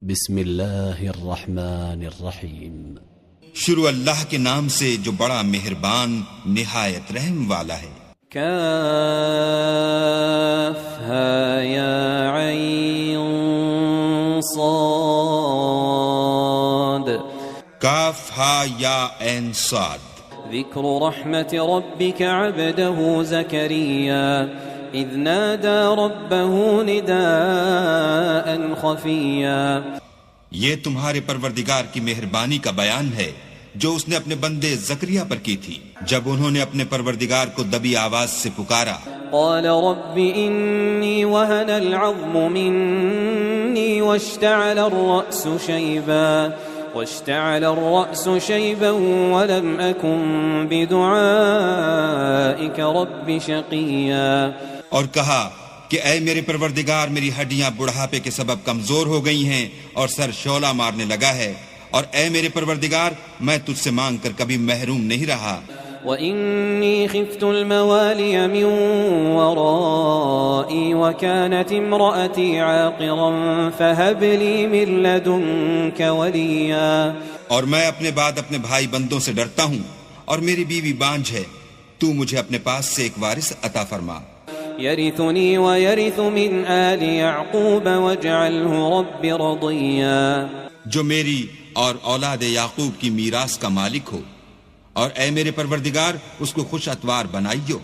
بسم اللہ الرحمن الرحیم۔ شروع اللہ کے نام سے جو بڑا مہربان نہایت رحم والا ہے۔ کافہا یا عین صاد، کاف ہا یا عین صاد۔ ذکر رحمت ربک عبدہ زکریا اذ نادى ربه نداء خفيا۔ یہ تمہارے پروردگار کی مہربانی کا بیان ہے جو اس نے اپنے بندے زکریا پر کی تھی جب انہوں نے اپنے پروردگار کو دبی آواز سے پکارا۔ قال رب انی وهن العظم منی واشتعل الرأس شيبا ولم أكن بدعائك رب شقيا۔ اور کہا کہ اے میرے پروردگار، میری ہڈیاں بڑھاپے کے سبب کمزور ہو گئی ہیں اور سر شعلہ مارنے لگا ہے، اور اے میرے پروردگار میں تجھ سے مانگ کر کبھی محروم نہیں رہا۔ وَإِنِّي خِفْتُ الْمَوَالِيَ مِنْ وَرَائِي وَكَانَتِ امْرَأَتِي عَاقِرًا فَهَبْ لِي مِن لَّدُنكَ وَلِيًّا۔ اور میں اپنے بعد اپنے بھائی بندوں سے ڈرتا ہوں اور میری بیوی بانجھ ہے، تو مجھے اپنے پاس سے ایک وارث عطا فرما۔ يَرِثُنِي وَيَرِثُ مِنْ آلِ يَعْقُوبَ وَاجْعَلْهُ رَبِّ رَضِيًّا۔ جو میری اور اولاد یعقوب کی میراث کا مالک ہو، اور اے میرے پروردگار اس کو خوش اتوار بنائیو۔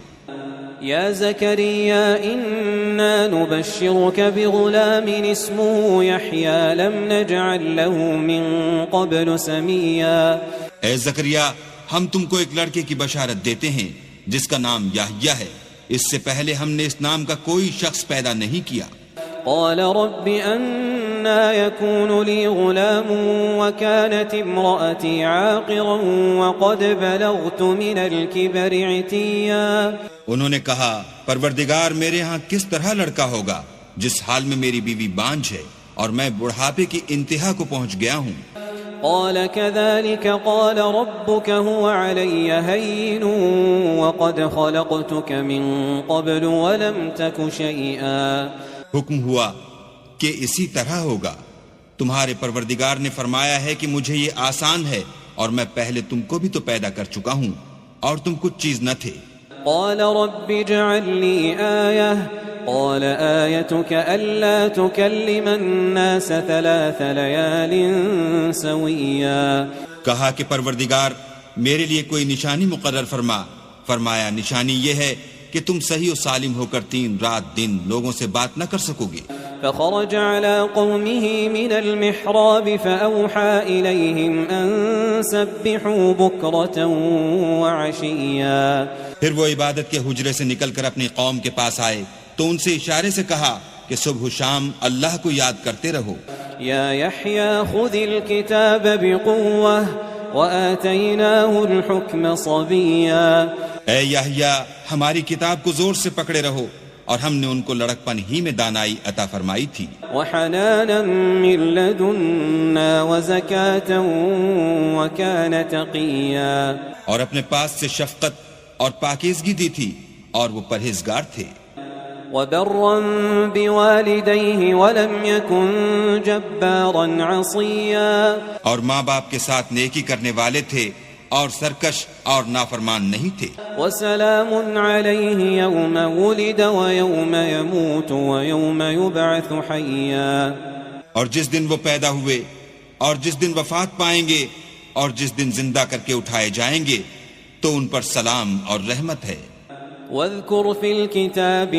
یا زکریا انا نبشرک بغلام اسمه یحیی لم نجعل له من قبل سمیا۔ اے زکریا، ہم تم کو ایک لڑکے کی بشارت دیتے ہیں جس کا نام یحییٰ ہے، اس سے پہلے ہم نے اس نام کا کوئی شخص پیدا نہیں کیا۔ قال رب أنا يكون لي غلام وكانت امرأتي عاقرا وقد بلغت من الكبر عتيا۔ انہوں نے کہا پروردگار میرے ہاں کس طرح لڑکا ہوگا جس حال میں میری بیوی بانجھ ہے اور میں بڑھاپے کی انتہا کو پہنچ گیا ہوں۔ قال كذلك قال ربك هو علي هين وقد خلقتك من قبل ولم تك شيئا۔ حکم ہوا کہ اسی طرح ہوگا، تمہارے پروردگار نے فرمایا ہے کہ مجھے یہ آسان ہے اور میں پہلے تم کو بھی تو پیدا کر چکا ہوں اور تم کچھ چیز نہ تھے۔ قال رب اجعل لي آية قال آيتك ألا تكلم الناس 3 ليال سويا۔ کہا کہ پروردگار میرے لیے کوئی نشانی مقرر فرما۔ فرمایا نشانی یہ ہے کہ تم صحیح و سالم ہو کر 3 رات دن لوگوں سے بات نہ کر سکو گے۔ فخرج على قومه من المحراب فأوحى إليهم أن سبحوا بكرة وعشيا۔ پھر وہ عبادت کے حجرے سے نکل کر اپنی قوم کے پاس آئے تو ان سے اشارے سے کہا کہ صبح و شام اللہ کو یاد کرتے رہو۔ يا يحيى خذ الكتاب بقوة وآتيناه الحكم صبيا۔ اے یحییٰ ہماری کتاب کو زور سے پکڑے رہو، اور ہم نے ان کو لڑکپن ہی میں دانائی عطا فرمائی تھی۔ وحنانا من لدنا وزكاة وكان تقيا۔ اور اپنے پاس سے شفقت اور پاکیزگی دی تھی اور وہ پرہیزگار تھے۔ وبرا بوالديه ولم يكن جبارا عصيا۔ اور ماں باپ کے ساتھ نیکی کرنے والے تھے اور سرکش اور نافرمان نہیں تھے۔ وسلام عليه يوم ولد ويوم يموت ويوم يبعث حيا۔ اور جس دن وہ پیدا ہوئے اور جس دن وفات پائیں گے اور جس دن زندہ کر کے اٹھائے جائیں گے تو ان پر سلام اور رحمت ہے۔ واذكر في الكتاب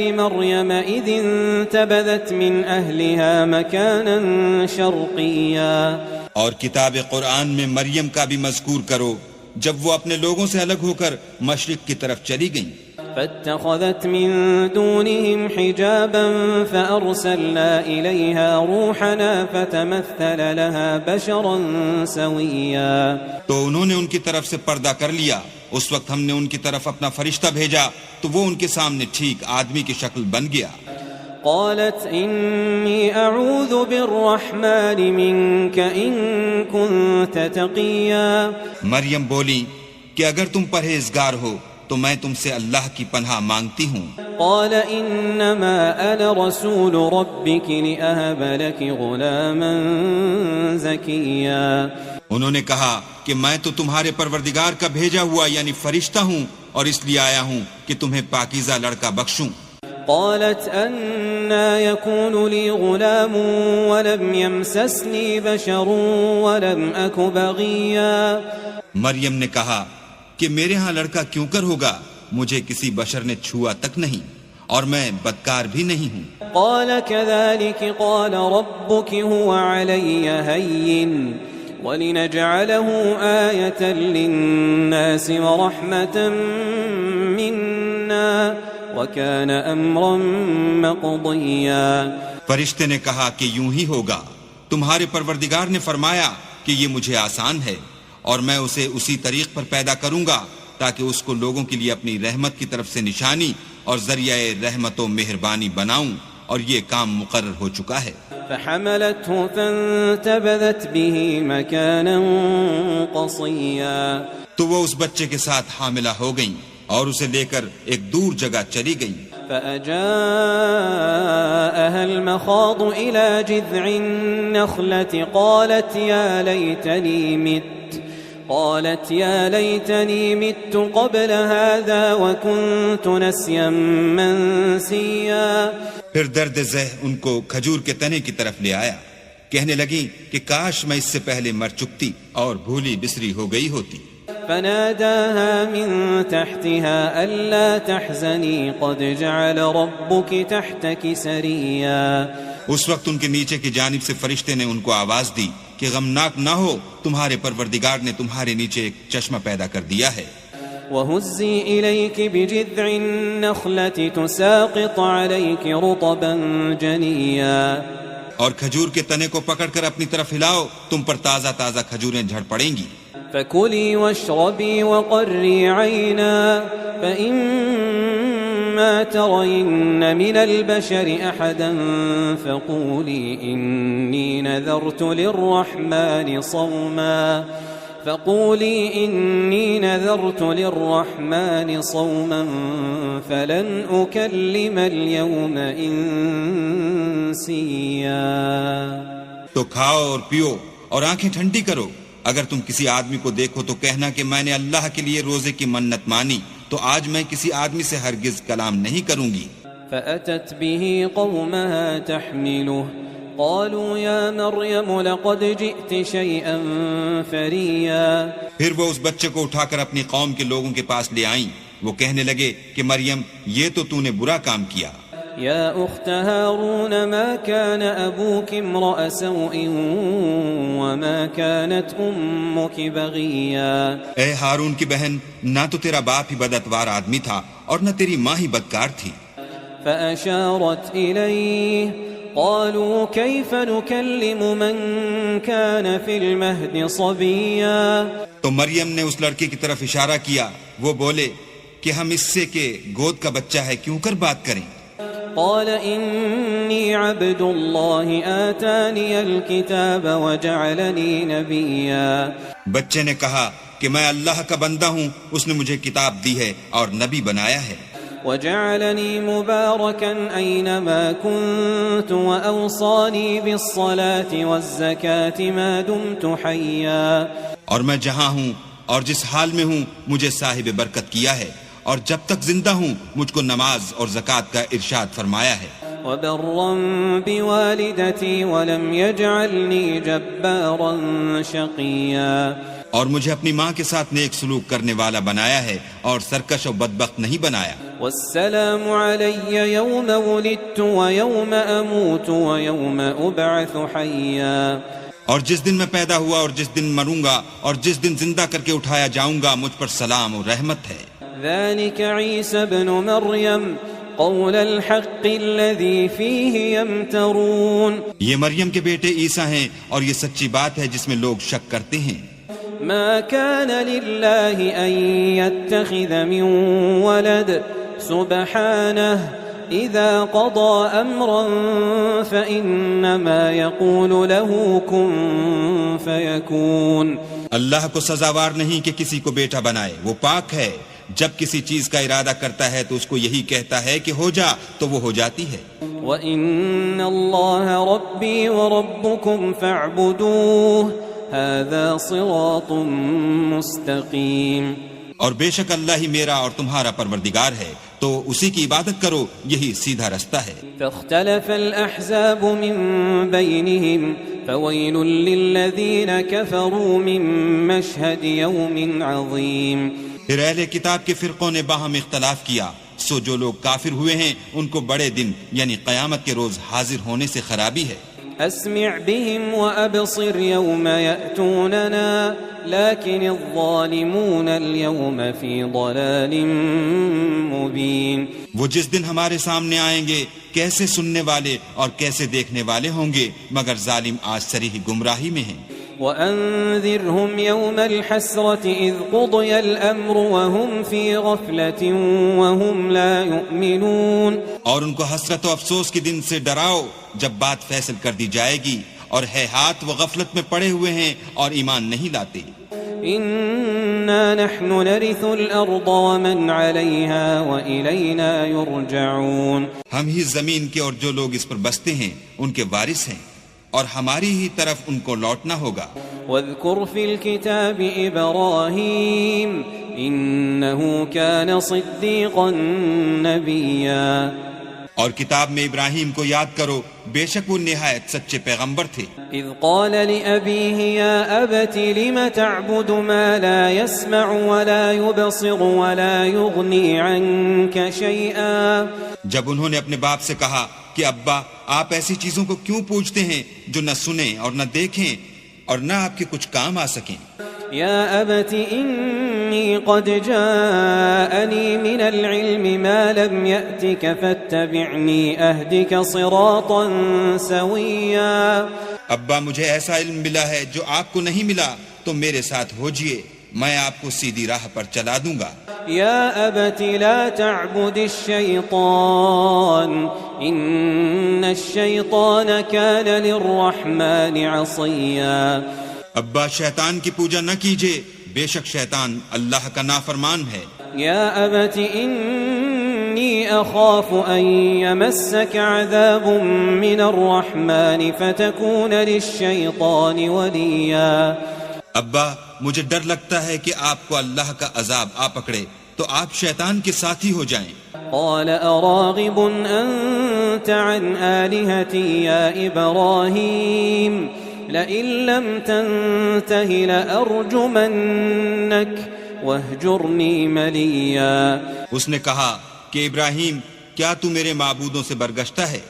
مريم إذ انتبذت من أهلها مكانا شرقيا۔ اور کتاب قرآن میں مریم کا بھی مذکور کرو جب وہ اپنے لوگوں سے الگ ہو کر مشرق کی طرف چلی گئیں۔ فاتخذت من دونهم حجابا فأرسلنا إليها روحنا فتمثل لها بشرا سويا۔ تو انہوں نے ان کی طرف سے پردہ کر لیا، اس وقت ہم نے ان کی طرف اپنا فرشتہ بھیجا تو وہ ان کے سامنے ٹھیک آدمی کی شکل بن گیا۔ قالت إني أعوذ بالرحمن منك إن كنت تقيا۔ مریم بولی کہ اگر تم پرہیزگار ہو تو میں تم سے اللہ کی پناہ مانگتی ہوں۔ قال انما انا رسول ربك لأهب لك غلاما زكيا۔ انہوں نے کہا کہ میں تو تمہارے پروردگار کا بھیجا ہوا یعنی فرشتہ ہوں، اور اس لیے آیا ہوں کہ تمہیں پاکیزہ لڑکا بخشوں۔ قالت أنا يكون لي غلام ولم يمسسني بشر ولم أك بغيا۔ مریم نے کہا کہ میرے ہاں لڑکا کیوں کر ہوگا، مجھے کسی بشر نے چھوا تک نہیں اور میں بدکار بھی نہیں ہوں۔ قال كذلك قال ربك هو علي هين ولنجعله آية للناس ورحمة منا وَكَانَ أَمْرًا مَقْضِيًّا۔ فرشتے نے کہا کہ یوں ہی ہوگا، تمہارے پروردگار نے فرمایا کہ یہ مجھے آسان ہے اور میں اسے اسی طریق پر پیدا کروں گا تاکہ اس کو لوگوں کے لیے اپنی رحمت کی طرف سے نشانی اور ذریعہ رحمت و مہربانی بناؤں، اور یہ کام مقرر ہو چکا ہے۔ فحملته فانتبذت به مكانا قصيا۔ تو وہ اس بچے کے ساتھ حاملہ ہو گئیں اور اسے لے کر ایک دور جگہ چلی گئیں۔ فأجاءها المخاض إلى جذع النخلة قالت يا ليتني مت قبل هذا وكنت نسيا منسيا۔ پھر درد ذہ ان کو کھجور کے تنے کی طرف لے آیا، کہنے لگی کہ کاش میں اس سے پہلے مر چکتی اور بھولی بسری ہو گئی ہوتی۔ فناداها من تحتها ألا تحزني قد جعل ربك تحتك سريا۔ اس وقت ان کے نیچے کی جانب سے فرشتے نے ان کو آواز دی کہ غمناک نہ ہو، تمہارے پروردگار نے تمہارے نیچے ایک چشمہ پیدا کر دیا ہے۔ وَهُزِّي إِلَيْكِ بِجِذْعِ النَّخْلَةِ تُسَاقِطْ عَلَيْكِ رُطَبًا جَنِيًّا۔ اور کھجور کے تنے کو پکڑ کر اپنی طرف ہلاؤ، تم پر تازہ تازہ کھجوریں جھڑ پڑیں گی۔ فَكُلِي وَاشْرَبِي وَقَرِّي عَيْنًا فَإِمَّا تَرَيِنَّ مِنَ الْبَشَرِ أَحَدًا فَقُولِي إِنِّي نَذَرْتُ لِلرَّحْمَنِ صَوْمًا فَلَنْ أُكَلِّمَ الْيَوْمَ إِنسِيًّا۔ تو کھاؤ اور پیو اور آنکھیں ٹھنڈی کرو، اگر تم کسی آدمی کو دیکھو تو کہنا کہ میں نے اللہ کے لیے روزے کی منت مانی، تو آج میں کسی آدمی سے ہرگز کلام نہیں کروں گی۔ فأتت به قومها تحمله قالوا يا مريم لقد جئت شيئا فريا۔ پھر وہ اس بچے کو اٹھا کر اپنی قوم کے لوگوں کے پاس لے آئیں، وہ کہنے لگے کہ مریم یہ تو نے برا کام کیا۔ يا أخت هارون ما كان أبوك امرأ سوء وما كانت أمك بغيا۔ اے ہارون کی بہن، نہ تو تیرا باپ ہی بدعتوار آدمی تھا اور نہ تیری ماں ہی بدکار تھی۔ فأشارت إليه قالوا كيف نكلم من كان في المهد صبيا۔ تو مریم نے اس لڑکے کی طرف اشارہ کیا، وہ بولے کہ ہم اس سے کہ گود کا بچہ ہے کیوں کر بات کریں۔ قال إني عبد الله آتاني الكتاب وجعلني نبيا۔ بچے نے کہا کہ میں اللہ کا بندہ ہوں، اس نے مجھے کتاب دی ہے اور نبی بنایا ہے۔ وجعلني مباركا أينما كنت وأوصاني بالصلاة والزكاة ما دمت حيا۔ اور میں جہاں ہوں اور جس حال میں ہوں مجھے صاحب برکت کیا ہے، اور جب تک زندہ ہوں مجھ کو نماز اور زکوٰۃ کا ارشاد فرمایا ہے۔ وبرا بوالدتي ولم يجعلني جبارا شقيا۔ اور مجھے اپنی ماں کے ساتھ نیک سلوک کرنے والا بنایا ہے اور سرکش و بدبخت نہیں بنایا۔ والسلام علي يوم ولدت ويوم أموت ويوم أبعث حيا۔ اور جس دن میں پیدا ہوا اور جس دن مروں گا اور جس دن زندہ کر کے اٹھایا جاؤں گا مجھ پر سلام اور رحمت ہے۔ ذلك عيسى ابن مريم قول الحق الذي فيه يمترون۔ یہ مریم کے بیٹے عیسیٰ ہیں اور یہ سچی بات ہے جس میں لوگ شک کرتے ہیں۔ ما كان لله أن يتخذ من ولد سبحانه إذا قضى أمرا فإنما يقول له كن فيكون۔ اللہ کو سزاوار نہیں کہ کسی کو بیٹا بنائے، وہ پاک ہے، جب کسی چیز کا ارادہ کرتا ہے تو اس کو یہی کہتا ہے کہ ہو جا، تو وہ ہو جاتی ہے۔ وَإِنَّ اللَّهَ رَبِّي وَرَبُّكُمْ فَاعْبُدُوهُ هَذَا صِرَاطٌ مُسْتَقِيمٌ، اور بے شک اللہ ہی میرا اور تمہارا پروردگار ہے، تو اسی کی عبادت کرو، یہی سیدھا رستہ ہے۔ فاختلف الأحزاب من بينهم فويل للذين كفروا من مشهد يوم عظيم۔ پھر اہل کتاب کے فرقوں نے باہم اختلاف کیا، سو جو لوگ کافر ہوئے ہیں ان کو بڑے دن یعنی قیامت کے روز حاضر ہونے سے خرابی ہے۔ اسمع بهم وابصر يوم يأتوننا لكن الظالمون اليوم في ضلال مبين۔ وہ جس دن ہمارے سامنے آئیں گے کیسے سننے والے اور کیسے دیکھنے والے ہوں گے، مگر ظالم آج صریح گمراہی میں ہیں۔ وأنذرهم يوم الحسرة إذ قضي الأمر وهم في غفلة وهم لا يؤمنون۔ اور ان کو حسرت و افسوس کے دن سے ڈراؤ جب بات فیصل کر دی جائے گی، اور ہے ہاتھ وہ غفلت میں پڑے ہوئے ہیں اور ایمان نہیں لاتے۔ إنا نحن نرث الأرض ومن عليها وإلينا يرجعون۔ ہم ہی زمین کے اور جو لوگ اس پر بستے ہیں ان کے وارث ہیں، اور ہماری ہی طرف ان کو لوٹنا ہوگا۔ واذكر في الكتاب إبراهيم إنه كان صديقا نبيا۔ اور کتاب میں ابراہیم کو یاد کرو، بے شک وہ نہایت سچے پیغمبر تھے۔ اذ قال لأبيه يا أبت لم تعبد ما لا يسمع ولا يبصر ولا يغني عنك شيئا۔ جب انہوں نے اپنے باپ سے کہا کہ ابا آپ ایسی چیزوں کو کیوں پوجتے ہیں جو نہ سنیں اور نہ دیکھیں اور نہ آپ کے کچھ کام آ سکیں۔ يا أبت إني قد جاءني من العلم ما لم يأتك فاتبعني أهدك صراطا سويا۔ ابا مجھے ایسا علم ملا ہے جو آپ کو نہیں ملا، تو میرے ساتھ ہوجئے، میں آپ کو سیدھی راہ پر چلا دوں گا۔ يا أبت لا تعبد الشيطان إن الشيطان كان للرحمن عصيا۔ ابا شیطان کی پوجا نہ کیجئے، بے شک شیطان اللہ کا نافرمان ہے۔ يا أبت إني أخاف أن يمسك عذاب من الرحمن فتكون للشيطان وليا۔ ابا مجھے ڈر لگتا ہے کہ آپ کو اللہ کا عذاب آ پکڑے تو آپ شیطان کے ساتھی ہو جائیں۔ قال أراغب أنت عن آلهتي يا إبراهيم لئن لم تنته لأرجمنك واهجرني مليا۔ اس نے کہا کہ ابراہیم کیا تو میرے معبودوں سے برگشتہ ہے؟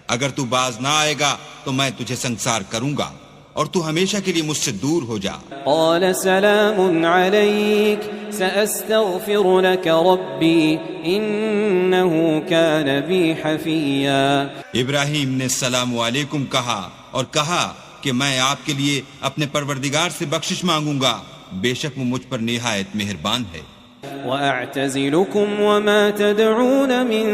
اگر تو باز نہ آئے گا تو میں تجھے سنسار کروں گا اور تو ہمیشہ کے لیے مجھ سے دور ہو جا۔ قال سلام عليك سأستغفر لك ربي إنه كان بي حفيا۔ ابراہیم نے السلام علیکم کہا اور کہا کہ میں آپ کے لیے اپنے پروردگار سے بخشش مانگوں گا، بے شک وہ مجھ پر نہایت مہربان ہے۔ وأعتزلكم وما تدعون من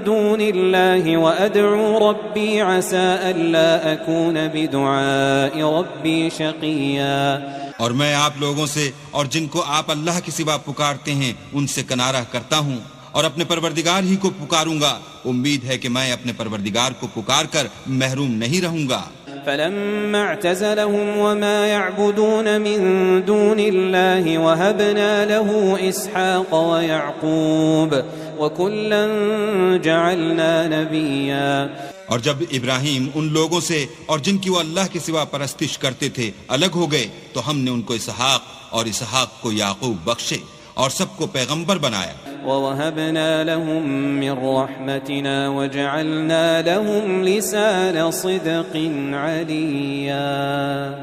دون الله وأدعو ربي عسى ألا أكون بدعاء ربي شقيا۔ اور میں آپ لوگوں سے اور جن کو آپ اللہ کے سوا پکارتے ہیں ان سے کنارہ کرتا ہوں اور اپنے پروردگار ہی کو پکاروں گا، امید ہے کہ میں اپنے پروردگار کو پکار کر محروم نہیں رہوں گا۔ فلما اعتزلهم وما يعبدون من دون الله وهبنا له إسحاق ويعقوب وكلا جعلنا نبيا۔ اور جب ابراہیم ان لوگوں سے اور جن کی وہ اللہ کے سوا پرستش کرتے تھے الگ ہو گئے تو ہم نے ان کو اسحاق اور اسحاق کو یعقوب بخشے اور سب کو پیغمبر بنایا۔ وَوَهَبْنَا لَهُم مِّن رَّحْمَتِنَا وَجَعَلْنَا لَهُمْ لِسَانَ صِدْقٍ عَلِيًّا۔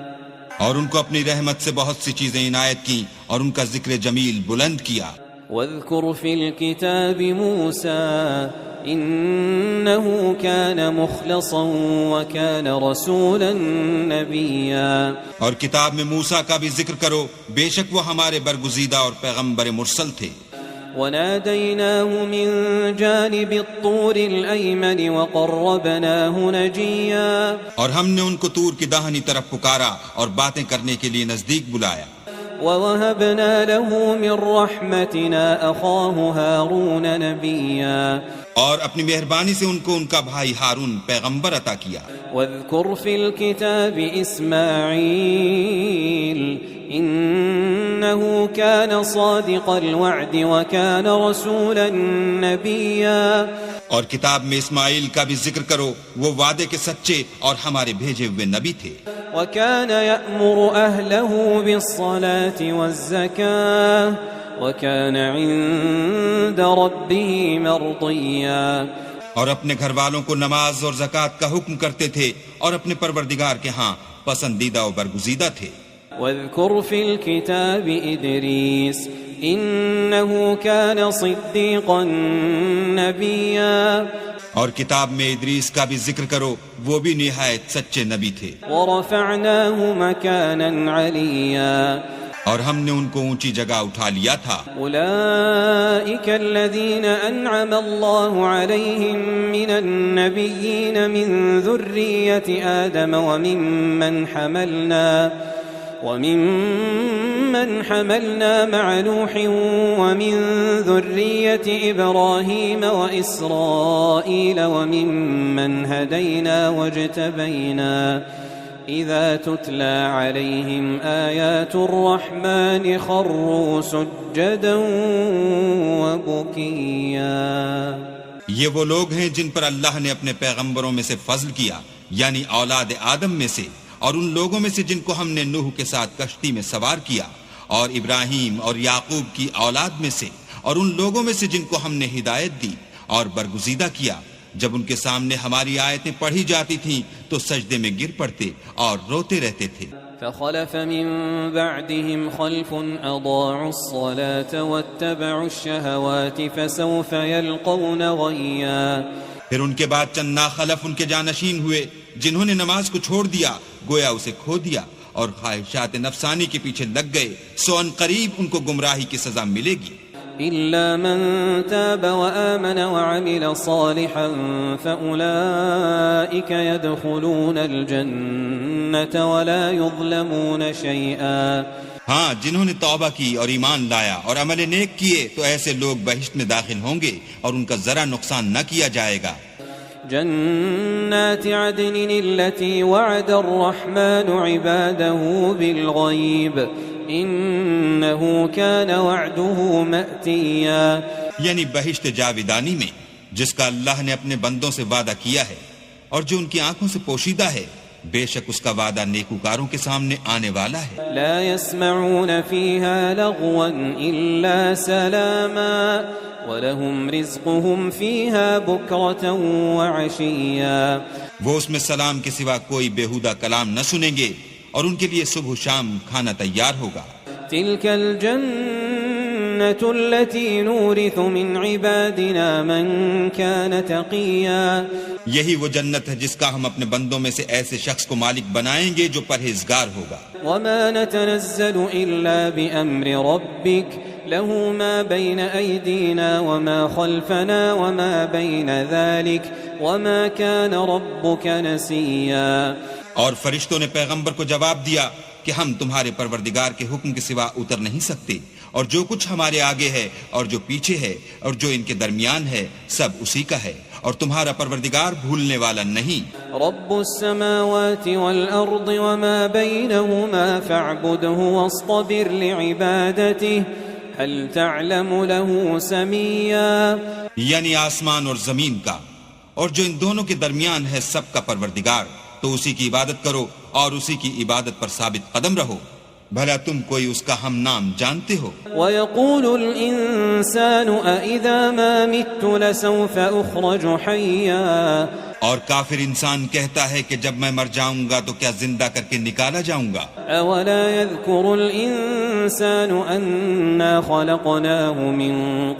اور ان کو اپنی رحمت سے بہت سی چیزیں عنایت کی اور ان کا ذکر جمیل بلند کیا۔ وَاذْكُرْ فِي الْكِتَابِ مُوسَىٰ إِنَّهُ كَانَ مُخْلَصًا وَكَانَ رَسُولًا نَبِيًّا۔ اور کتاب میں موسیٰ کا بھی ذکر کرو، بے شک وہ ہمارے برگزیدہ اور پیغمبر مرسل تھے۔ وناديناه من جانب الطور الأيمن وقربناه نجيا۔ اور ہم نے ان کو طور کی داہنی طرف پکارا اور باتیں کرنے کے لیے نزدیک بلایا۔ ووهبنا له من رحمتنا أخاه هارون نبيا اور اپنی مہربانی سے ان کو ان کا بھائی ہارون پیغمبر عطا کیا. واذكر في الكتاب إسماعيل إنه كان صادق الوعد وكان رسولا نبيا. اور کتاب میں اسماعیل کا بھی ذکر کرو، وہ وعدے کے سچے اور ہمارے بھیجے ہوئے نبی تھے. وكان يأمر أهله بالصلاة والزكاة وكان عند ربه مرضيا. اور اپنے گھر والوں کو نماز اور زکوٰۃ کا حکم کرتے تھے اور اپنے پروردگار کے ہاں پسندیدہ و برگزیدہ تھے. واذكر في الكتاب إدريس إنه كان صديقا نبيا. اور کتاب میں ادریس کا بھی ذکر کرو، وہ بھی نہایت سچے نبی تھے. ورفعناه مكانا عليا. اور ہم نے ان کو اونچی جگہ اٹھا لیا تھا. أولئك الذين أنعم الله عليهم من النبيين من ذرية آدم ومن حملنا مع نوح ومن ذرية إبراهيم وإسرائيل وممن هدينا واجتبينا إذا تتلى عليهم آيات الرحمن خروا سجدا وبكيا. یہ وہ لوگ ہیں جن پر اللہ نے اپنے پیغمبروں میں سے فضل کیا، یعنی اولاد آدم میں سے، اور ان لوگوں میں سے جن کو ہم نے نوح کے ساتھ کشتی میں سوار کیا، اور ابراہیم اور یعقوب کی اولاد میں سے، اور ان لوگوں میں سے جن کو ہم نے ہدایت دی اور برگزیدہ کیا. جب ان کے سامنے ہماری آیتیں پڑھی جاتی تھیں تو سجدے میں گر پڑتے اور روتے رہتے تھے. فخلف من بعدهم خلف أضاعوا الصلاة واتبعوا الشهوات فسوف يلقون غيا. پھر ان کے بعد چند ناخلف ان کے جانشین ہوئے جنہوں نے نماز کو چھوڑ دیا، گویا اسے کھو دیا اور خواہشات نفسانی کے پیچھے لگ گئے، سو ان قریب ان کو گمراہی کی سزا ملے گی. إلا من تاب وآمن وعمل صالحا فأولئك يدخلون الجنة ولا يظلمون شيئا. ہاں، جنہوں نے توبہ کی اور ایمان لایا اور عمل نیک کیے تو ایسے لوگ بہشت میں داخل ہوں گے اور ان کا ذرا نقصان نہ کیا جائے گا. جنات عدن التي وعد الرحمن عباده بالغيب إنه كان وعده مأتيا. یعنی بہشت جاودانی میں جس کا اللہ نے اپنے بندوں سے وعدہ کیا ہے اور جو ان کی آنکھوں سے پوشیدہ ہے، بے شک اس کا وعدہ نیکوکاروں کے سامنے آنے والا ہے. لا يسمعون فيها لغوا إلا سلاما وَلَهُمْ رِزْقُهُمْ فِيهَا بُكْرَةً وَعَشِيًّا. وہ اس میں سلام کے سوا کوئی بیہودہ کلام نہ سنیں گے اور ان کے لیے صبح و شام کھانا تیار ہوگا. تِلْكَ الْجَنَّةُ الَّتِي نُورِثُ مِنْ عِبَادِنَا مَنْ كَانَ تَقِيًّا. یہی وہ جنت ہے جس کا ہم اپنے بندوں میں سے ایسے شخص کو مالک بنائیں گے جو پرہیزگار ہوگا. وَمَا نَتَنَزَّلُ إِلَّا بِأَمْرِ رَبِّكَ له ما بين أيدينا وما خلفنا وما بين ذلك وما كان ربك نسيا. اور فرشتوں نے پیغمبر کو جواب دیا کہ ہم تمہارے پروردگار کے حکم کے سوا اتر نہیں سکتے، اور جو کچھ ہمارے آگے ہے اور جو پیچھے ہے اور جو ان کے درمیان ہے سب اسی کا ہے، اور تمہارا پروردگار بھولنے والا نہیں. رب السماوات والأرض وما بينهما فاعبده واصطبر لعبادته هل تعلم له سميا. یعنی آسمان اور زمین کا اور جو ان دونوں کے درمیان ہے سب کا پروردگار، تو اسی کی عبادت کرو اور اسی کی عبادت پر ثابت قدم رہو. بھلا تم کوئی اس کا ہم نام جانتے ہو؟ وَيَقُولُ الْإِنسَانُ أَإِذَا مَا مِتُّ لَسَوْفَ أُخْرَجُ حَيًّا. اور کافر انسان کہتا ہے کہ جب میں مر جاؤں گا تو کیا زندہ کر کے نکالا جاؤں گا. أَوَلَا يَذْكُرُ الْإِنسَانُ أَنَّا خَلَقْنَاهُ مِن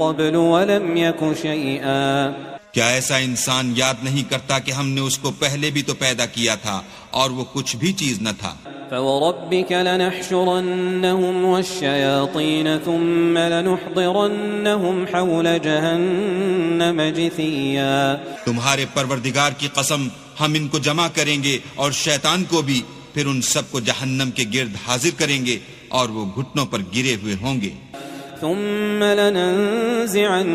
قَبْلُ وَلَمْ يَكُ شَيْئًا. کیا ایسا انسان یاد نہیں کرتا کہ ہم نے اس کو پہلے بھی تو پیدا کیا تھا اور وہ کچھ بھی چیز نہ تھا. فَوَرَبِّكَ لَنَحْشُرَنَّهُمْ وَالشَّيَاطِينَ ثُمَّ لَنُحْضِرَنَّهُمْ حَوْلَ جَهَنَّمَ جِثِيًّا. تمہارے پروردگار کی قسم، ہم ان کو جمع کریں گے اور شیطان کو بھی، پھر ان سب کو جہنم کے گرد حاضر کریں گے اور وہ گھٹنوں پر گرے ہوئے ہوں گے. ثم لننزعن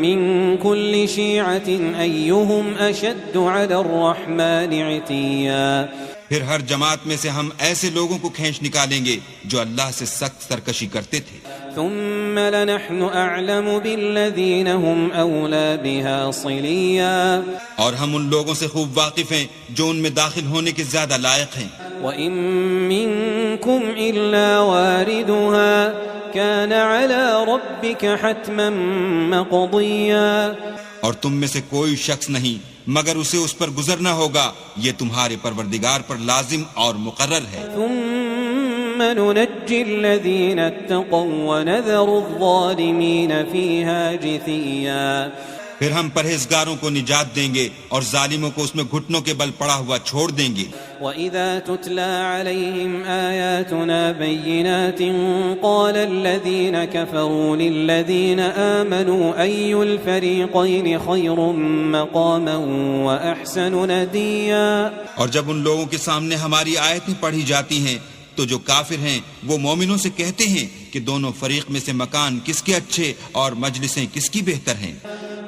من كل شيعة أيهم أشد على الرحمن عتيا. پھر ہر جماعت میں سے ہم ایسے لوگوں کو کھینچ نکالیں گے جو اللہ سے سخت سرکشی کرتے تھے. ثم لنحن أعلم بالذين هم أولى بها صليا. اور ہم ان لوگوں سے خوب واقف ہیں جو ان میں داخل ہونے کے زیادہ لائق ہیں. وإن منكم إلا واردها كان على ربك حتما مقضيا. اور تم میں سے کوئی شخص نہیں مگر اسے اس پر گزرنا ہوگا، یہ تمہارے پروردگار پر لازم اور مقرر ہے. ثم ننجي الذين اتقوا ونذر الظالمين فيها جثيا. پھر ہم پرہیزگاروں کو نجات دیں گے اور ظالموں کو اس میں گھٹنوں کے بل پڑا ہوا چھوڑ دیں گے. وَإِذَا تُتْلَى عَلَيْهِمْ آيَاتُنَا بَيِّنَاتٍ قَالَ الَّذِينَ كَفَرُوا لِلَّذِينَ آمَنُوا أَيُّ الْفَرِيقَيْنِ خَيْرٌ مَقَامًا وَأَحْسَنُ نَدِيًّا. اور جب ان لوگوں کے سامنے ہماری آیتیں پڑھی جاتی ہیں تو جو کافر ہیں وہ مومنوں سے کہتے ہیں کہ دونوں فریق میں سے مکان کس کے اچھے اور مجلسیں کس کی بہتر ہیں.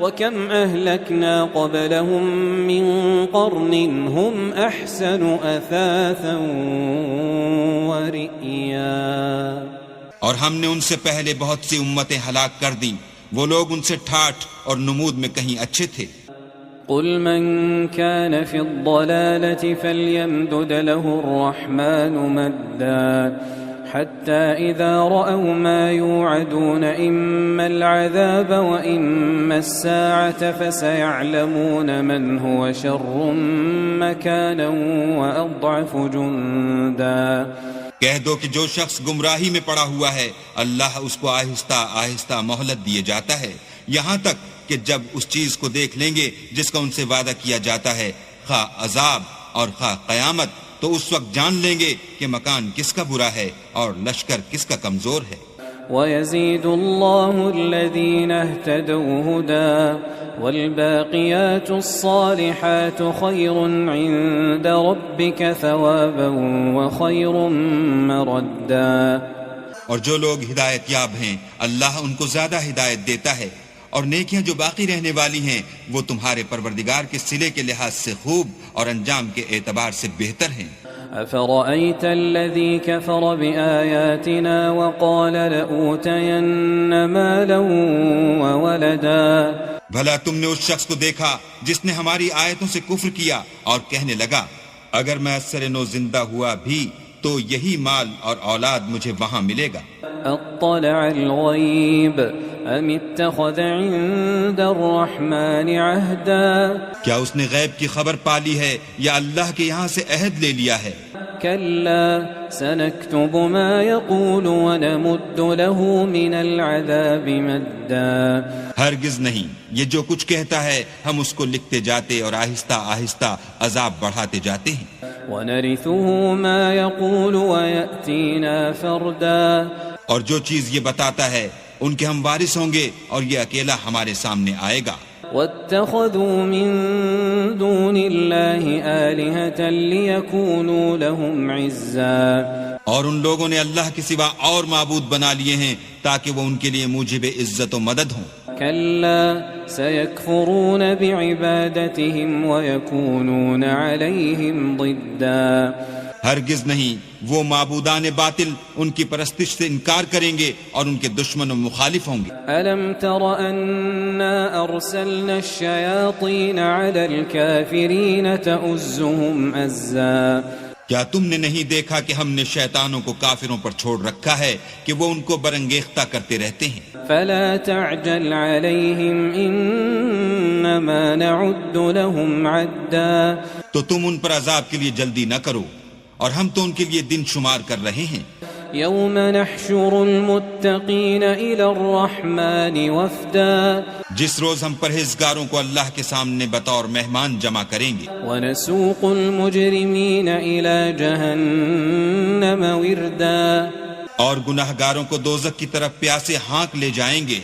وَكَمْ أَهْلَكْنَا قَبْلَهُمْ مِنْ قَرْنٍ هُمْ أَحْسَنُ أَثَاثًا وَرِئِيًّا. اور ہم نے ان سے پہلے بہت سی امتیں ہلاک کر دیں، وہ لوگ ان سے ٹھاٹھ اور نمود میں کہیں اچھے تھے. قُلْ مَنْ كَانَ فِي الضَّلَالَةِ فَلْيَمْدُدْ لَهُ الرَّحْمَنُ مَدًّا حتى إذا رأوا ما يوعدون إما العذاب وإما الساعة فسيعلمون من هو شر مكانا وأضعف جندا. کہہ دو کہ جو شخص گمراہی میں پڑا ہوا ہے اللہ اس کو آہستہ آہستہ مہلت دیے جاتا ہے، یہاں تک کہ جب اس چیز کو دیکھ لیں گے جس کا ان سے وعدہ کیا جاتا ہے، خواہ عذاب اور خواہ قیامت، تو اس وقت جان لیں گے کہ مکان کس کا برا ہے اور لشکر کس کا کمزور ہے. وَيَزِيدُ اللَّهُ الَّذِينَ اهْتَدَوْا هُدًى وَالْبَاقِيَاتُ الصَّالِحَاتُ خَيْرٌ عِندَ رَبِّكَ ثَوَابًا وَخَيْرٌ مَرَدًّا. اور جو لوگ ہدایت یاب ہیں اللہ ان کو زیادہ ہدایت دیتا ہے، اور نیکیاں جو باقی رہنے والی ہیں وہ تمہارے پروردگار کے صلے کے لحاظ سے خوب اور انجام کے اعتبار سے بہتر ہیں. أَفَرَأَيْتَ الَّذِي كَفَرَ بِآيَاتِنَا وَقَالَ لَأُوتَيَنَّ مَالًا وَوَلَدًا. بھلا تم نے اس شخص کو دیکھا جس نے ہماری آیتوں سے کفر کیا اور کہنے لگا اگر میں اثر نو زندہ ہوا بھی تو یہی مال اور اولاد مجھے وہاں ملے گا. اطلع الغیب ام اتخذ عند الرحمن عہدا. کیا اس نے غیب کی خبر پالی ہے یا اللہ کے یہاں سے عہد لے لیا ہے؟ کلا سنكتب ما يقول ونمد له من العذاب مدا. ہرگز نہیں، یہ جو کچھ کہتا ہے ہم اس کو لکھتے جاتے اور آہستہ آہستہ عذاب بڑھاتے جاتے ہیں. ونرثه ما يقول ويأتينا فردا. اور جو چیز یہ بتاتا ہے ان کے ہم وارث ہوں گے اور یہ اکیلا ہمارے سامنے آئے گا. واتخذوا من دون الله آلهة ليكونوا لهم عزا. اور ان لوگوں نے اللہ کے سوا اور معبود بنا لیے ہیں تاکہ وہ ان کے لیے موجب عزت و مدد ہوں. كلا سيكفرون بعبادتهم ويكونون عليهم ضدا. ہرگز نہیں، وہ معبودان باطل ان کی پرستش سے انکار کریں گے اور ان کے دشمن و مخالف ہوں گے. ألم تر أنا أرسلنا الشياطين على الكافرين تؤزهم أزا. کیا تم نے نہیں دیکھا کہ ہم نے شیطانوں کو کافروں پر چھوڑ رکھا ہے کہ وہ ان کو برانگیختہ کرتے رہتے ہیں. فلا تعجل عليهم إنما نعد لهم عدا. تو تم ان پر عذاب کے لیے جلدی نہ کرو اور ہم تو ان کے لیے دن شمار کر رہے ہیں. يوم نحشر المتقين إلى الرحمن وفدا. جس روز ہم پرہیزگاروں کو اللہ کے سامنے بطور مہمان جمع کریں گے. ونسوق المجرمين إلى جهنم وردا. اور گناہگاروں کو دوزخ کی طرف پیاسے ہانک لے جائیں گے.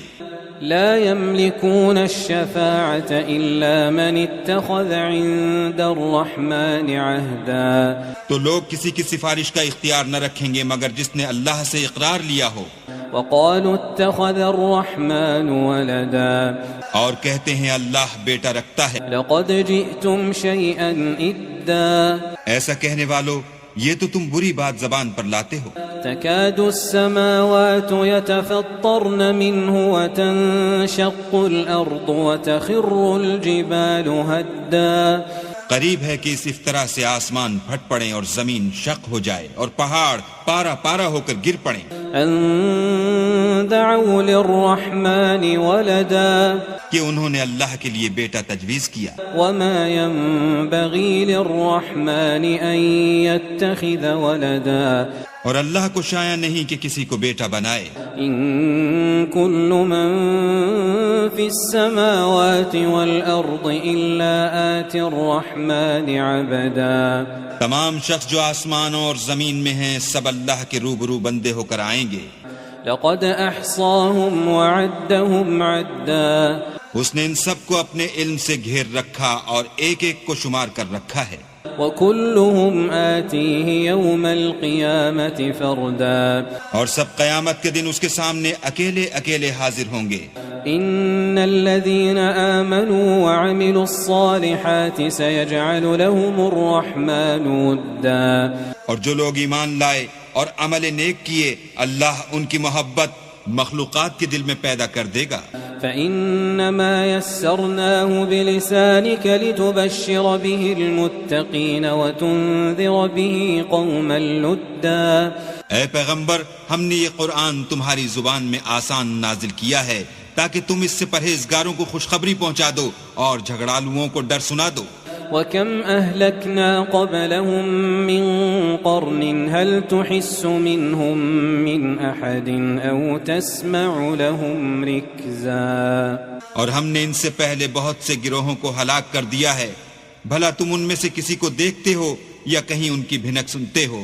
لا يملكون الشفاعة إلا من اتخذ عند الرحمن عهدا. تو لوگ کسی کی سفارش کا اختیار نہ رکھیں گے مگر جس نے اللہ سے اقرار لیا ہو. وقالوا اتخذ الرحمن ولدا. اور کہتے ہیں اللہ بیٹا رکھتا ہے. لقد جئتم شيئا إدا. ایسا کہنے والو یہ تو تم بری بات زبان پر لاتے ہو. تكاد السماوات يتفطرن منه وتنشق الأرض وتخر الجبال هدا. قریب ہے کہ اس افطرا سے آسمان پھٹ پڑیں اور زمین شق ہو جائے اور پہاڑ پارا پارا ہو کر گر پڑیں. ان دعوا للرحمن ولدا. کہ انہوں نے اللہ کے لیے بیٹا تجویز کیا. وما ينبغي للرحمن ان يتخذ ولدا. اور اللہ کو شایع نہیں کہ کسی کو بیٹا بنائے. ان كل من في السماوات والارض الا آتي الرحمن عبدا. تمام شخص جو آسمانوں اور زمین میں ہیں سب اللہ کے روبرو بندے ہو کر آئیں گے. لقد احصاهم وعدهم عدا. اس نے ان سب کو اپنے علم سے گھیر رکھا اور ایک ایک کو شمار کر رکھا ہے. وَكُلُّهُمْ آتِيهِ يَوْمَ الْقِيَامَةِ فَرْدًا. اور سب قیامت کے دن اس کے سامنے اکیلے اکیلے حاضر ہوں گے. إِنَّ الَّذِينَ آمَنُوا وَعَمِلُوا الصَّالِحَاتِ سَيَجْعَلُ لَهُمُ الرَّحْمَنُ وَدًّا. اور جو لوگ ایمان لائے اور عمل نیک کیے اللہ ان کی محبت مخلوقات کے دل میں پیدا کر دے گا. فإنما يسرناه بلسانك لتبشر به المتقين وتنذر به قوما لدا. اے پیغمبر ہم نے یہ قرآن تمہاری زبان میں آسان نازل کیا ہے تاکہ تم اس سے پرہیزگاروں کو خوشخبری پہنچا دو اور جھگڑالوؤں کو ڈر سنا دو. وَكَمْ أَهْلَكْنَا قَبْلَهُمْ مِنْ قَرْنٍ هَلْ تُحِسُّ مِنْهُمْ مِنْ أَحَدٍ أَوْ تَسْمَعُ لَهُمْ رِكْزًا. اور ہم نے ان سے پہلے بہت سے گروہوں کو ہلاک کر دیا ہے بھلا تم ان میں سے کسی کو دیکھتے ہو یا کہیں ان کی بھنک سنتے ہو.